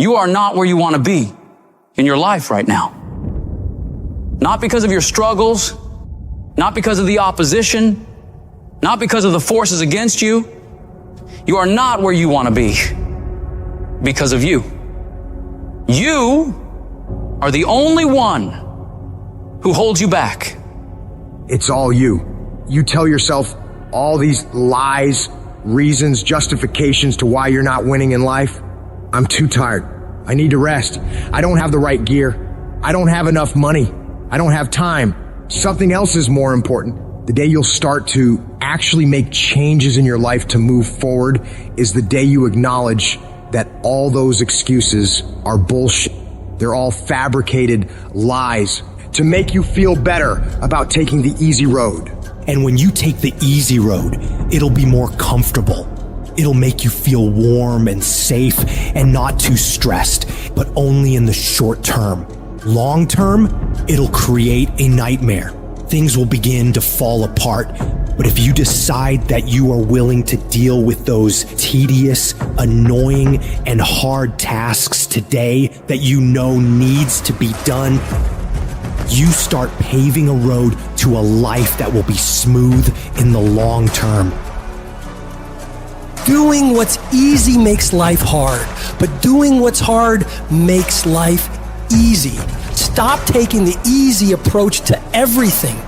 You are not where you want to be in your life right now. Not because of your struggles, not because of the opposition, not because of the forces against you. You are not where you want to be because of you. You are the only one who holds you back. It's all you. You tell yourself all these lies, reasons, justifications to why you're not winning in life. I'm too tired. I need to rest. I don't have the right gear. I don't have enough money. I don't have time. Something else is more important. The day you'll start to actually make changes in your life to move forward is the day you acknowledge that all those excuses are bullshit. They're all fabricated lies to make you feel better about taking the easy road. And when you take the easy road, it'll be more comfortable. It'll make you feel warm and safe and not too stressed, but only in the short term. Long term, it'll create a nightmare. Things will begin to fall apart. But if you decide that you are willing to deal with those tedious, annoying, and hard tasks today that you know needs to be done, you start paving a road to a life that will be smooth in the long term. Doing what's easy makes life hard, but doing what's hard makes life easy. Stop taking the easy approach to everything.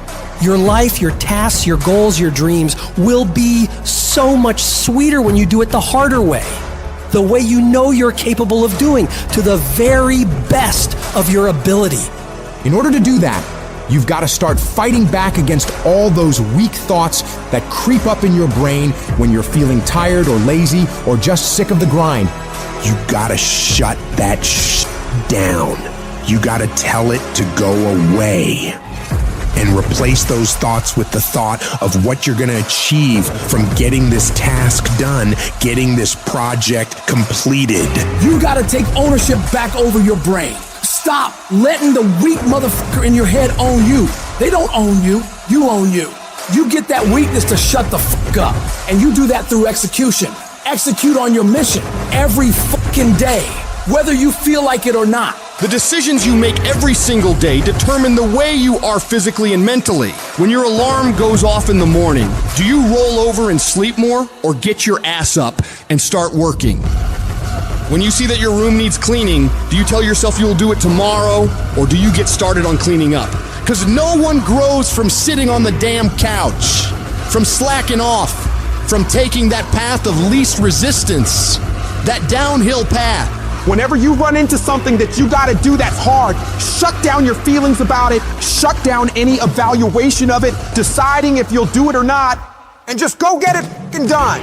Your life, your tasks, your goals, your dreams will be so much sweeter when you do it the harder way. The way you know you're capable of doing, to the very best of your ability. In order to do that, you've got to start fighting back against all those weak thoughts that creep up in your brain when you're feeling tired or lazy or just sick of the grind. You gotta shut that down. You gotta tell it to go away. And replace those thoughts with the thought of what you're gonna achieve from getting this task done, getting this project completed. You gotta take ownership back over your brain. Stop letting the weak motherfucker in your head own you. They don't own you, you own you. You get that weakness to shut the fuck up. And you do that through execution. Execute on your mission every fucking day, whether you feel like it or not. The decisions you make every single day determine the way you are physically and mentally. When your alarm goes off in the morning, do you roll over and sleep more or get your ass up and start working? When you see that your room needs cleaning, do you tell yourself you'll do it tomorrow or do you get started on cleaning up? Because no one grows from sitting on the damn couch, from slacking off, from taking that path of least resistance, that downhill path. Whenever you run into something that you gotta do that's hard, shut down your feelings about it, shut down any evaluation of it, deciding if you'll do it or not, and just go get it f***ing done.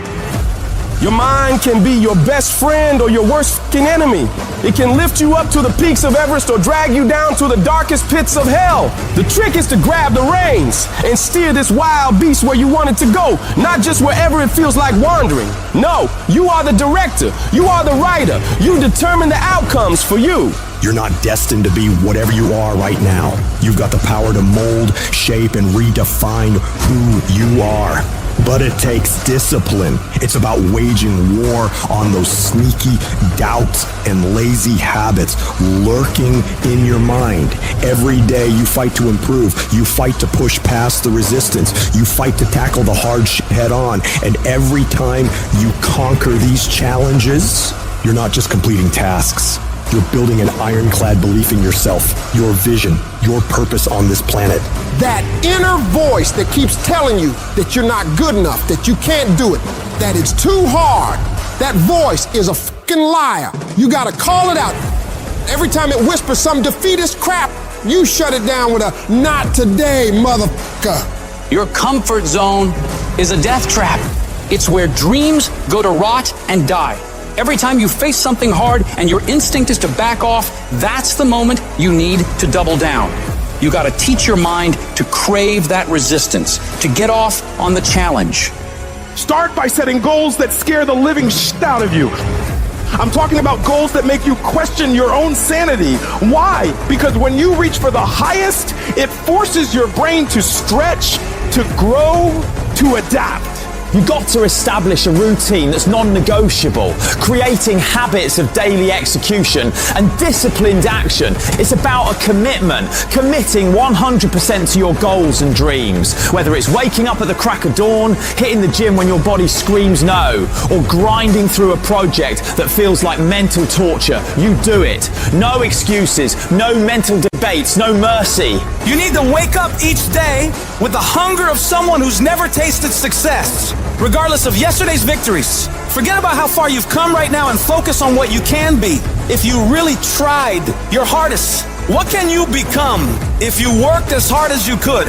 Your mind can be your best friend or your worst f***ing enemy. It can lift you up to the peaks of Everest or drag you down to the darkest pits of hell. The trick is to grab the reins and steer this wild beast where you want it to go, not just wherever it feels like wandering. No, you are the director. You are the writer. You determine the outcomes for you. You're not destined to be whatever you are right now. You've got the power to mold, shape, and redefine who you are. But it takes discipline. It's about waging war on those sneaky doubts and lazy habits lurking in your mind. Every day you fight to improve. You fight to push past the resistance. You fight to tackle the hard shit head on. And every time you conquer these challenges, you're not just completing tasks. You're building an ironclad belief in yourself, your vision, your purpose on this planet. That inner voice that keeps telling you that you're not good enough, that you can't do it, that it's too hard, that voice is a fucking liar. You gotta call it out. Every time it whispers some defeatist crap, you shut it down with a "not today, motherfucker." Your comfort zone is a death trap. It's where dreams go to rot and die. Every time you face something hard and your instinct is to back off, that's the moment you need to double down. You gotta teach your mind to crave that resistance, to get off on the challenge. Start by setting goals that scare the living shit out of you. I'm talking about goals that make you question your own sanity. Why? Because when you reach for the highest, it forces your brain to stretch, to grow, to adapt. You've got to establish a routine that's non-negotiable, creating habits of daily execution and disciplined action. It's about a commitment, committing 100% to your goals and dreams. Whether it's waking up at the crack of dawn, hitting the gym when your body screams no, or grinding through a project that feels like mental torture, you do it. No excuses, no mental debates, no mercy. You need to wake up each day with the hunger of someone who's never tasted success, regardless of yesterday's victories. Forget about how far you've come right now and focus on what you can be. If you really tried your hardest, what can you become if you worked as hard as you could?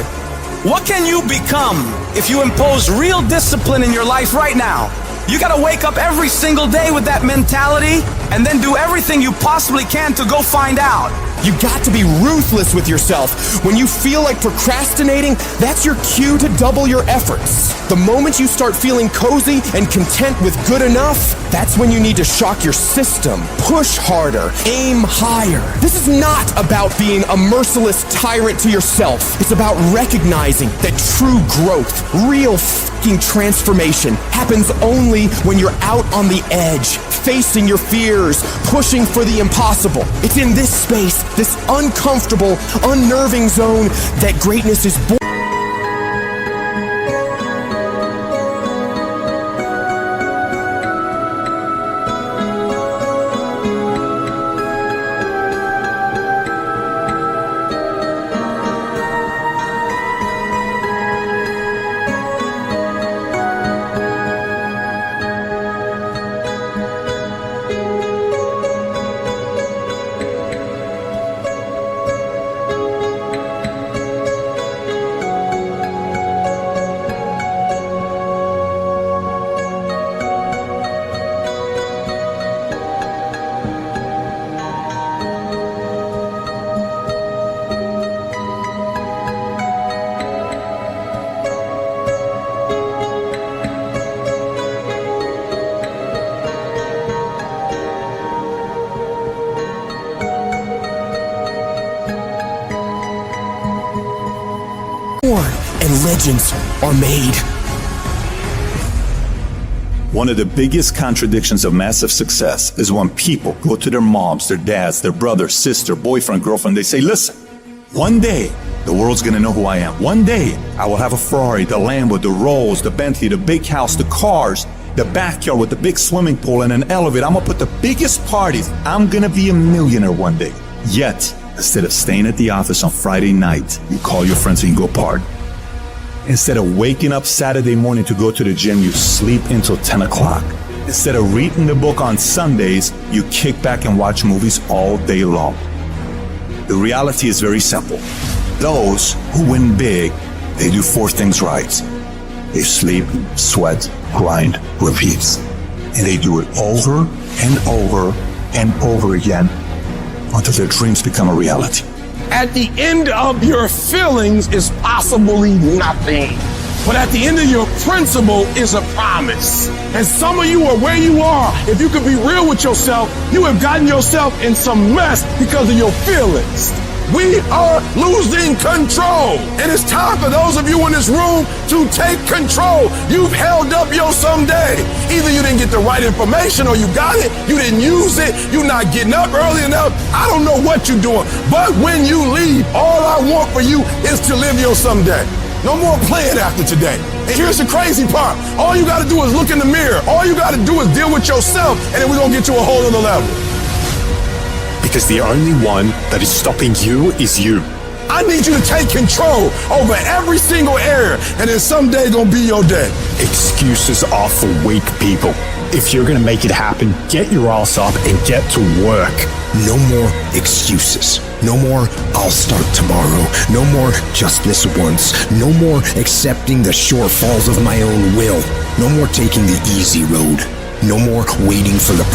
What can you become if you impose real discipline in your life right now? You gotta wake up every single day with that mentality and then do everything you possibly can to go find out. You got to be ruthless with yourself. When you feel like procrastinating, that's your cue to double your efforts. The moment you start feeling cozy and content with good enough, that's when you need to shock your system. Push harder, aim higher. This is not about being a merciless tyrant to yourself. It's about recognizing that true growth, real fucking transformation happens only when you're out on the edge, facing your fears, pushing for the impossible. It's in this space, this uncomfortable, unnerving zone, that greatness is born. And legends are made. One of the biggest contradictions of massive success is when people go to their moms, their dads, their brother, sister, boyfriend, girlfriend, they say, listen, one day the world's gonna know who I am. One day I will have a Ferrari, the Lambo, the Rolls, the Bentley, the big house, the cars, the backyard with the big swimming pool and an elevator. I'm gonna put the biggest parties. I'm gonna be a millionaire one day. Yet, instead of staying at the office on Friday night, you call your friends and you go party. Instead of waking up Saturday morning to go to the gym, you sleep until 10 o'clock. Instead of reading the book on Sundays, you kick back and watch movies all day long. The reality is very simple. Those who win big, they do 4 things right. They sleep, sweat, grind, repeat. And they do it over and over and over again until their dreams become a reality. At the end of your feelings is possibly nothing. But at the end of your principle is a promise. And some of you are where you are. If you could be real with yourself, you have gotten yourself in some mess because of your feelings. We are losing control. And it's time for those of you in this room to take control. You've held up your someday. Either you didn't get the right information or you got it, you didn't use it, you're not getting up early enough. I don't know what you're doing. But when you leave, all I want for you is to live your someday. No more playing after today. And here's the crazy part. All you got to do is look in the mirror. All you got to do is deal with yourself, and then we're going to get to a whole other level. Because the only one that is stopping you is you. I need you to take control over every single area, and then someday gonna be your day. Excuses are for weak people. If you're gonna make it happen, get your ass up and get to work. No more excuses. No more, I'll start tomorrow. No more, just this once. No more accepting the shortfalls of my own will. No more taking the easy road. No more waiting for the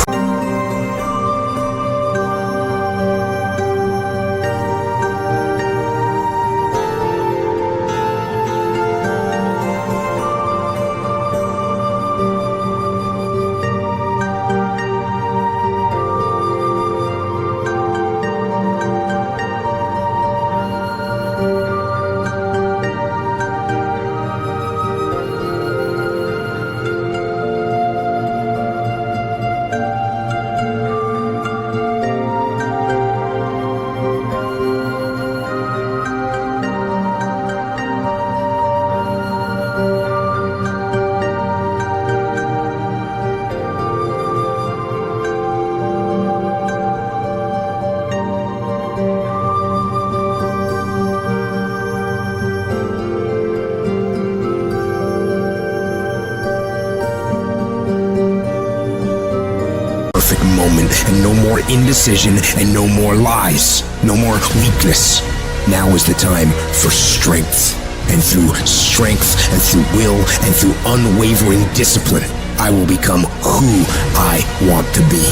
more indecision, and no more lies. No more weakness. Now is the time for strength. And through strength, and through will, and through unwavering discipline, I will become who I want to be.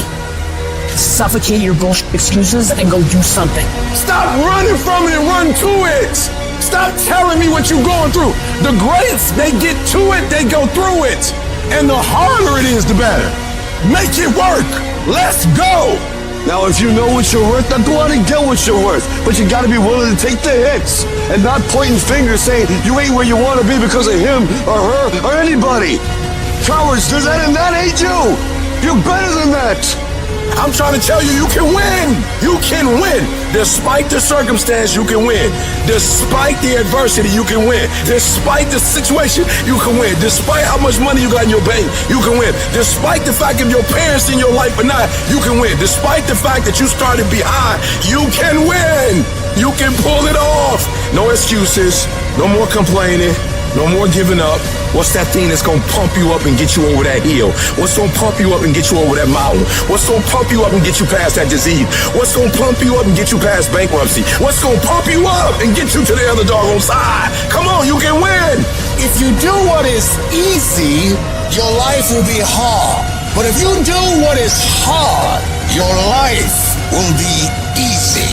Suffocate your bullshit excuses and go do something. Stop running from it and run to it. Stop telling me what you're going through. The greats, they get to it, they go through it. And the harder it is, the better. Make it work. Let's go. Now, if you know what you're worth, then go out and get what you're worth. But you gotta be willing to take the hits and not pointing fingers saying you ain't where you want to be because of him or her or anybody. Cowards do that and that ain't you. You're better than that. I'm trying to tell you, you can win. You can win. Despite the circumstance, you can win. Despite the adversity, you can win. Despite the situation, you can win. Despite how much money you got in your bank, you can win. Despite the fact if your parents in your life or not, you can win. Despite the fact that you started behind, you can win. You can pull it off. No excuses. No more complaining. No more giving up. What's that thing that's gonna pump you up and get you over that hill? What's gonna pump you up and get you over that mountain? What's gonna pump you up and get you past that disease? What's gonna pump you up and get you past bankruptcy? What's gonna pump you up and get you to the other doggone side? Come on, you can win. If you do what is easy, your life will be hard. But if you do what is hard, your life will be easy.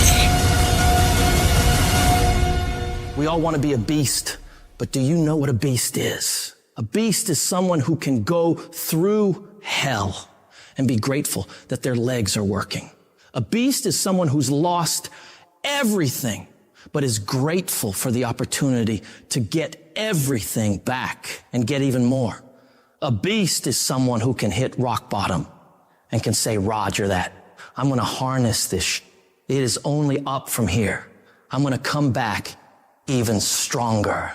We all want to be a beast, but do you know what a beast is? A beast is someone who can go through hell and be grateful that their legs are working. A beast is someone who's lost everything, but is grateful for the opportunity to get everything back and get even more. A beast is someone who can hit rock bottom and can say, Roger that. I'm going to harness this. It is only up from here. I'm going to come back even stronger.